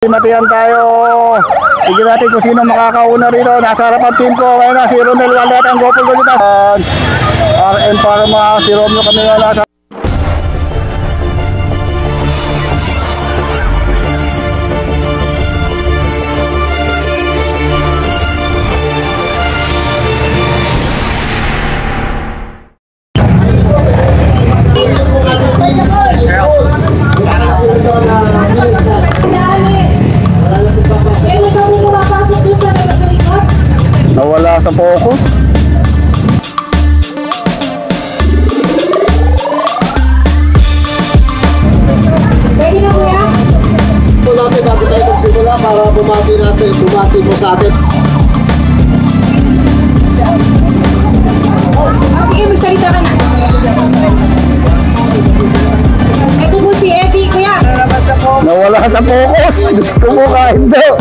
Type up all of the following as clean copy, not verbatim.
Matiyan tayo. Tignan natin kung sino makakauna rito. Nasa harapan team ko. Ngayon na si Ronel Wallet ang gopol ko dito. RM Parma, si Romeo kami nga nasa. Nawala sa focus. Pwede na kuya? Ito natin bago tayo magsimula para bumati mo sa atin. Sige, magsalita ka na. Ito po si Eddie, kuya. Nawala sa focus. Diyos ko mo kahit daw.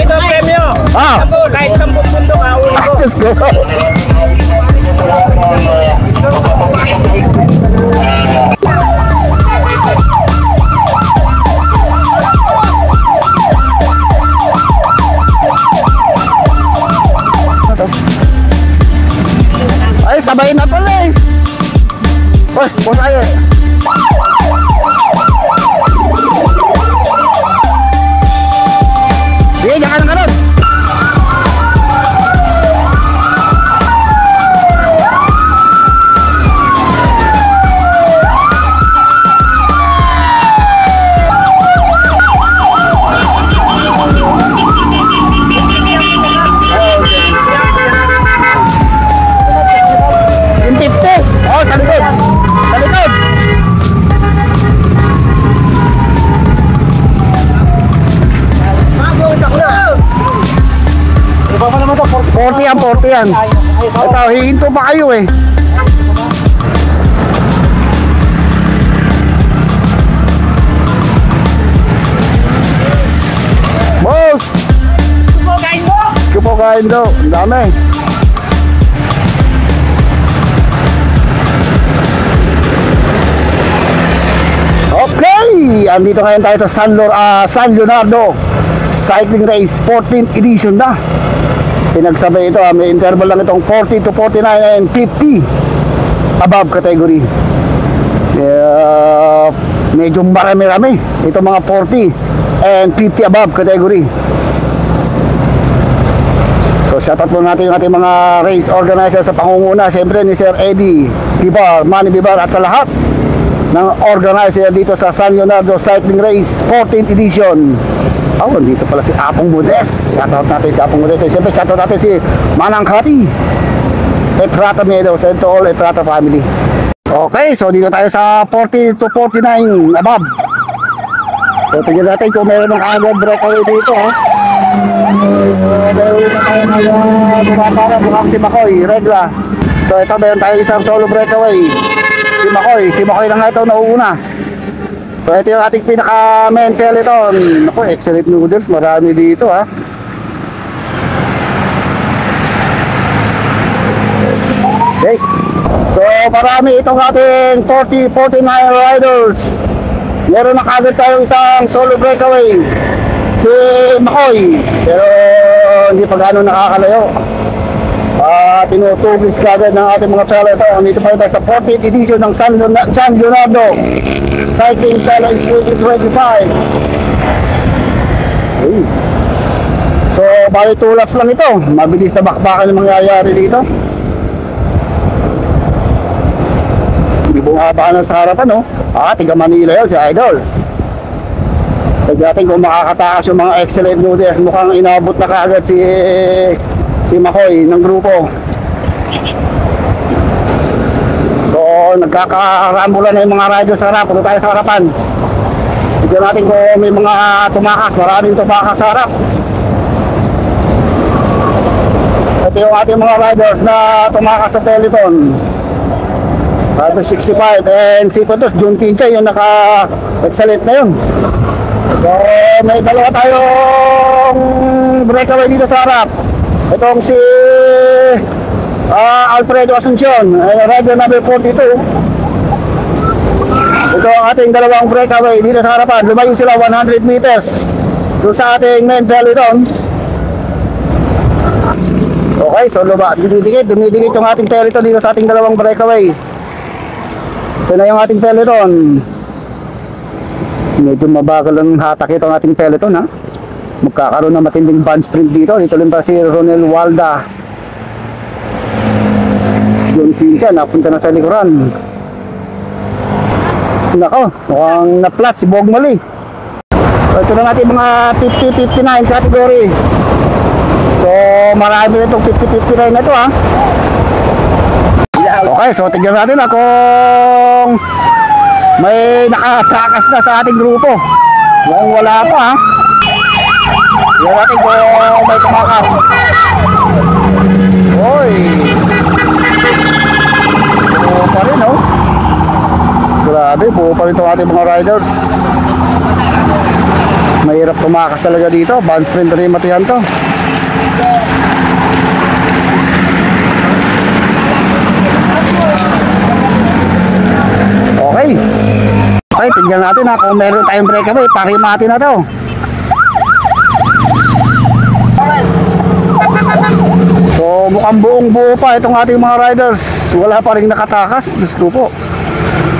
Ito premyo. Ah! Kahit 10 pundo ka, ulo ko. Diyos ko. Ay, sabay na pala eh. Uy, pusay eh. Sige, diyan ka ng kanon. Yung 50. Oh, sa likod. Sa likod. Iba pa naman ito. 40 yan, 40 yan. Ito, hihinto pa kayo eh. Boss! Kain mo! Kupo kain daw. Ang dami. Okay! Andito ngayon tayo sa San Leonardo Cycling Race 14th edition na. Pinagsabay ito, may interval lang itong 40 to 49 and 50 above category. Medyo marami-rami itong mga 40 and 50 above category. So shoutout po natin yung ating mga race organizer sa pangunguna, siyempre ni Sir Eddie Bibar, Manny Bibar, at sa lahat ng organizer dito sa San Leonardo Cycling Race 14th edition. Oh, dito pala si Apong Budes. Shoutout natin si Apong Budes. Siyempre shoutout natin si Manang Kati, Etrata Meadows, and to all Etrata family. Okay, so dito tayo sa 40 to 49 above. So tingnan natin kung meron ng agad breakaway dito ha. Meron na tayo ng bumapara, mukhang si Makoy, regla. So ito meron tayo isang solo breakaway. Si Makoy na nga ito nauuna. So ito yung ating pinaka main peloton. Naku, excellent noodles, marami dito ha. Okay. So marami itong ating 40-49 riders. Meron na kagad tayong isang solo breakaway, si Makoy, pero hindi pa gano'ng nakakalayo. Tinutugis kagad ng ating mga peloton. Dito pa tayo sa 14th edition ng San Leonardo Cycling Challenge 2025. So bali 2 laps lang ito. Mabilis na bakbakan yung mangyayari dito. Hindi bumaba ka na sa harapan, no? Tiga Manila yun, si Idol. Tignan natin kung makakatakas yung mga excellent noodles. Mukhang inabot na kaagad si Makoy ng grupo. So nagkakarambulan na yung mga riders sa harap. Punta tayo sa harapan. Tignan natin kung may mga tumakas. Maraming tumakas sa harap. Ito yung ating mga riders na tumakas sa peloton. Rider 65 and si Kutos June 15 yung naka-excellent na yun. So may dalawa tayong breakaway dito sa harap. Itong si Alfredo Asuncion, rider number 42. Ito ang ating dalawang breakaway dito sa harapan. Lumayo sila 100 meters doon sa ating main peloton. Okay, so dumidikit yung ating peloton dito sa ating dalawang breakaway. Ito na yung ating peloton. Medyo mabagal ang hatak ito ang ating peloton, ha. Magkakaroon ng matinding band sprint dito. Dito rin pa si Ronel Walda. John Quincha napunta na sa likuran. Nako, mukhang na-flat si Bogmali. So ito na natin mga 50-59 category. So marami rin itong 50-59 na ito, ha. Okay, so tignan natin kung may nakatakas na sa ating grupo. Kung wala pa, ha. Tignan natin kung may tumakas. Oy, buo pa rin, oh. Grabe, buo pa rin itong ating mga riders. Mahirap tumakas talaga dito. Band sprint rin matihan to. Okay. Okay, tignan natin, ha, kung meron tayong breakaway. Pakimati na to. So mukhang buong buo pa itong ating mga riders. Wala pa rin nakatakas. Diyos ko po.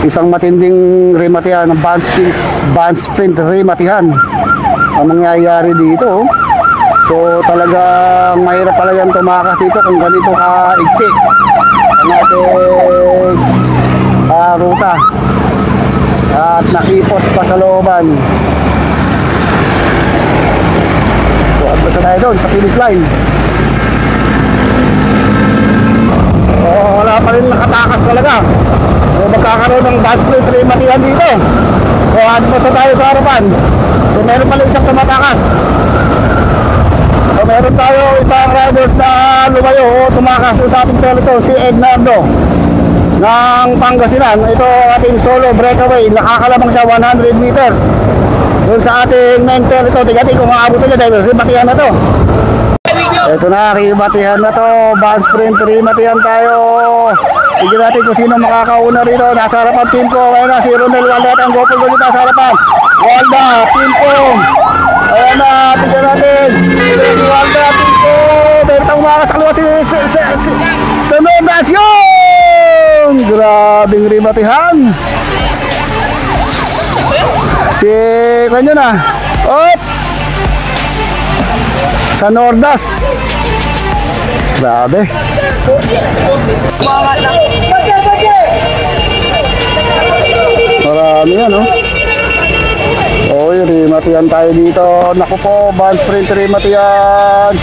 Isang matinding rematihan ng band sprint rematihan ang mangyayari dito. So talagang mahirap pala yan tumakas dito kung ganito ka-igsi ang ating ruta at nakipot pa sa looban. So at basta tayo doon sa finish line. Wala pa rin nakatakas talaga. So magkakaroon ng band sprint rematihan dito. So at basta tayo sa harapan. So meron pala isang tumatakas. So meron tayo isang riders na lumayo o tumakas sa ating peloton, si Ednardo ng Pangasinan. Ito ating solo breakaway. Nakakalamang siya 100 meters doon sa ating main peloton. Tigati kung maabot niya dahil rematihan na to. Ito na, rematihan na to. Band sprint rematihan tayo. Tignan natin kung sino makakauna rito. Nasa harapan team ko. Ayan na si Ronel Walda at ang gopol ko dito sa harapan. Walda, team ko. Ayan na, tignan natin. Tignan si Walda, team ko. Meron tayong makakasakluwa si Sonodasyon. Grabing rematihan. Si, kanyo na. Op! Sa Nordas. Grabe. Marami yan, no? Oy, rematihan tayo dito. Naku po, band sprint rematihan.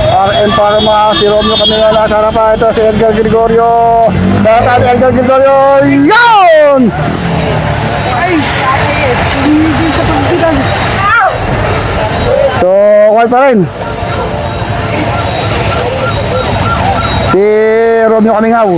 RM para mga si Romeo kami nga nasa harapan. Ito si Edgar Gregorio. Data si Edgar Gregorio. Yun! So, okay pa rin. Si Romeo Kamingaw.